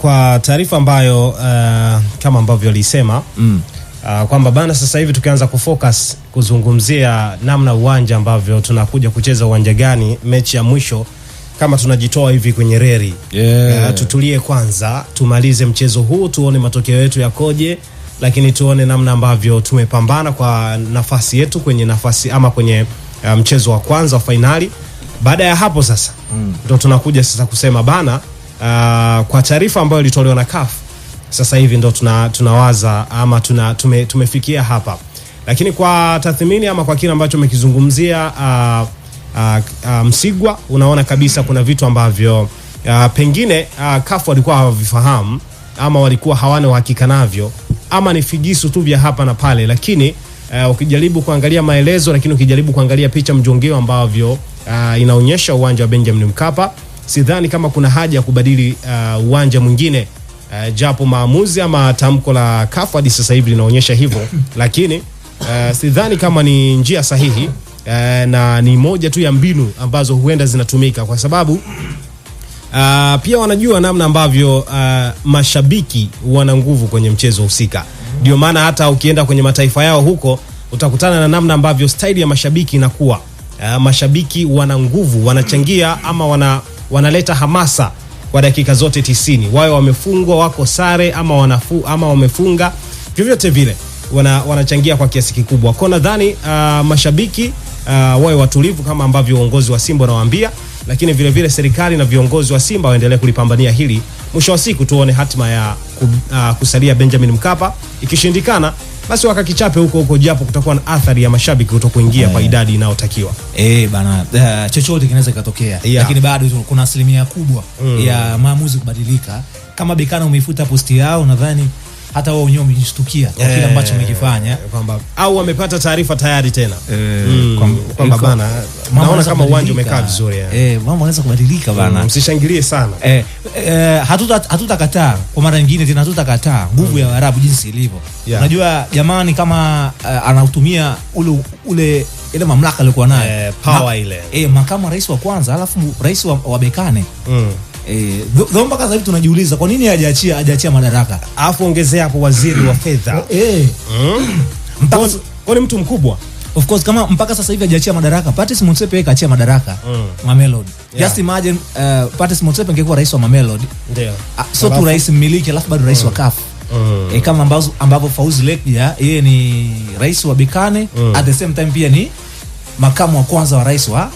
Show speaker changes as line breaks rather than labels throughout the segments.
Kwa taarifa ambayo kama ambavyo alisema kwamba bana sasa hivi tukianza kufocus kuzungumzia namna uwanja ambavyo tunakuja kucheza uwanja gani mechi ya mwisho, kama tunajitoa hivi kwenye reri. Tutulie kwanza, tumalize mchezo huu, tuone matokeo yetu yakoje, lakini tuone namna ambavyo tumepambana kwa nafasi yetu kwenye nafasi ama kwenye mchezo wa kwanza wa finali. Baada ya hapo sasa ndo tunakuja sasa kusema bana, kwa taarifa ambayo ilitolewa na CAF sasa hivi ndo tunawaza ama tumefikia hapa. Lakini kwa tathmini ama kwa kile ambacho umekizungumzia Msigwa, unaona kabisa kuna vitu ambavyo pengine CAF walikuwa hawavifahamu ama walikuwa hawana uhakika navyo, ama ni figisu tu vya hapa na pale. Lakini ukijaribu kuangalia maelezo, lakini ukijaribu kuangalia picha mjongeo ambavyo inaonyesha uwanja wa Benjamin Mkapa, sidhani kama kuna haja ya kubadili uwanja mwingine, japo maamuzi ama tamko la CAF hadi sasa hivi linaonyesha hivyo. Lakini sidhani kama ni njia sahihi, na ni moja tu ya mbinu ambazo huenda zinatumika, kwa sababu pia wanajua namna ambavyo mashabiki wana nguvu kwenye mchezo husika. Ndio maana hata ukienda kwenye mataifa yao huko utakutana na namna ambavyo staili ya mashabiki inakuwa. Mashabiki wana nguvu, wanachangia ama wanaleta hamasa kwa dakika zote 90. Wao wamefungwa, wako sare ama wamefunga, vyovyote vile wanachangia kwa kiasi kikubwa. Kwa nadhani mashabiki wawe watulivu kama ambavyo uongozi wa Simba wanawaambia, lakini vile vile serikali na viongozi wa Simba waendelee kulipambania hili. Mwisho wa siku tuone hatima ya kusalia Benjamin Mkapa. Ikishindikana basi wakakichape huko, japo kutakuwa na athari ya mashabiki kutokuingia kwa idadi inayotakiwa.
Bana, chochote kinaweza kutokea, lakini bado kuna asilimia kubwa ya maamuzi kubadilika. Kama Bekana umeifuta posti yao, nadhani hata wao wenyewe wamejishtukia kwa kile ambacho wamekifanya,
kwamba au wamepata taarifa tayari tena kwamba bana, naona kama uwanja umekaa vizuri.
Mambo yanaweza kubadilika bana.
Msishangilie sana.
Hatutakataa kwa mara nyingine tena, hatutakataa nguvu ya Waarabu jinsi ilivyo. Unajua jamani, kama anautumia ile mamlaka alikuwa nayo,
power ile,
makamu rais wa kwanza alafu rais wa Bekane. Mpaka sasa hivi tunajiuliza kwa nini hajaachia madaraka.
Alafu ongezea hapo waziri wa fedha. Kwa ni mtu mkubwa.
Of course, kama mpaka sasa hivi hajaachia madaraka, Patrice Motsepe kaachia madaraka Mamelodi. Just imagine Patrice Motsepe angekuwa rais wa Mamelodi.
Ndio.
So tu rais mmiliki alafu bado rais wa CAF. Kama ambavyo Fauzi Lekjaa yeye ni rais wa Bekane, at the same time pia ni makamu wa kwanza wa rais wa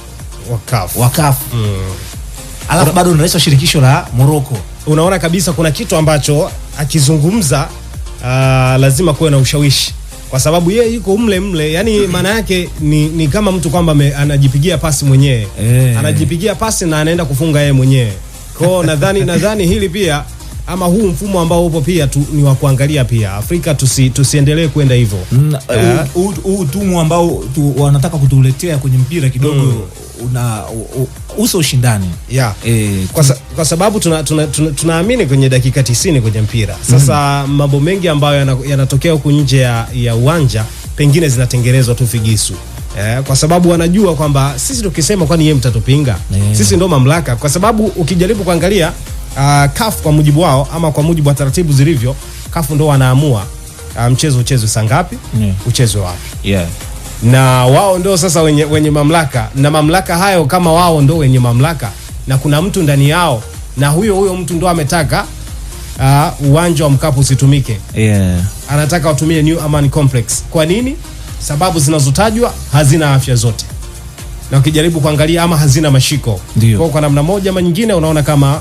CAF. Alafu bado ni rais wa shirikisho la Morocco.
Unaona kabisa kuna kitu ambacho akizungumza lazima kuwe na ushawishi, kwa sababu yeye yuko mle, yani maana yake ni kama mtu kwamba anajipigia pasi mwenyewe. Anajipigia pasi na anaenda kufunga yeye mwenyewe. Kwa nadhani hili pia ama huu mfumo ambao upo pia ni wa kuangalia pia. Afrika tusiendelee kwenda hivyo.
Utumwa ambao wanataka kutuletea kwenye mpira kidogo uso ushindani.
Kwa sababu tunaamini kwenye dakika 90 kwenye mpira. Sasa mambo mengi ambayo yanatokea huku nje ya uwanja pengine zinatengenezwa tu figisu. Kwa sababu wanajua kwamba sisi tukisema kwani yeye mtatupinga. Sisi ndo mamlaka, kwa sababu ukijaribu kuangalia CAF kwa mujibu wao ama kwa mujibu wa taratibu zilivyo, CAF ndo wanaamua mchezo uchezwe saa ngapi, uchezwe wapi. Na wao ndo sasa wenye mamlaka, na mamlaka hayo kama wao ndo wenye mamlaka na kuna mtu ndani yao, na huyo mtu ndo ametaka uwanja wa Mkapa usitumike. Anataka watumie New Amaan Complex. Kwa nini? Sababu zinazotajwa hazina afya zote, na ukijaribu kuangalia ama hazina mashiko. Kwa namna moja ama nyingine unaona kama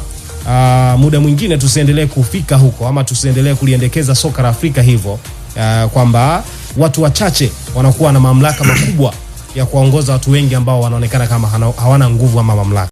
muda mwingine tusiendelee kufika huko ama tusiendelee kuliendekeza soka la Afrika hivyo, kwamba watu wachache wanakuwa na mamlaka makubwa ya kuongoza watu wengi ambao wanaonekana kama hawana nguvu ama mamlaka.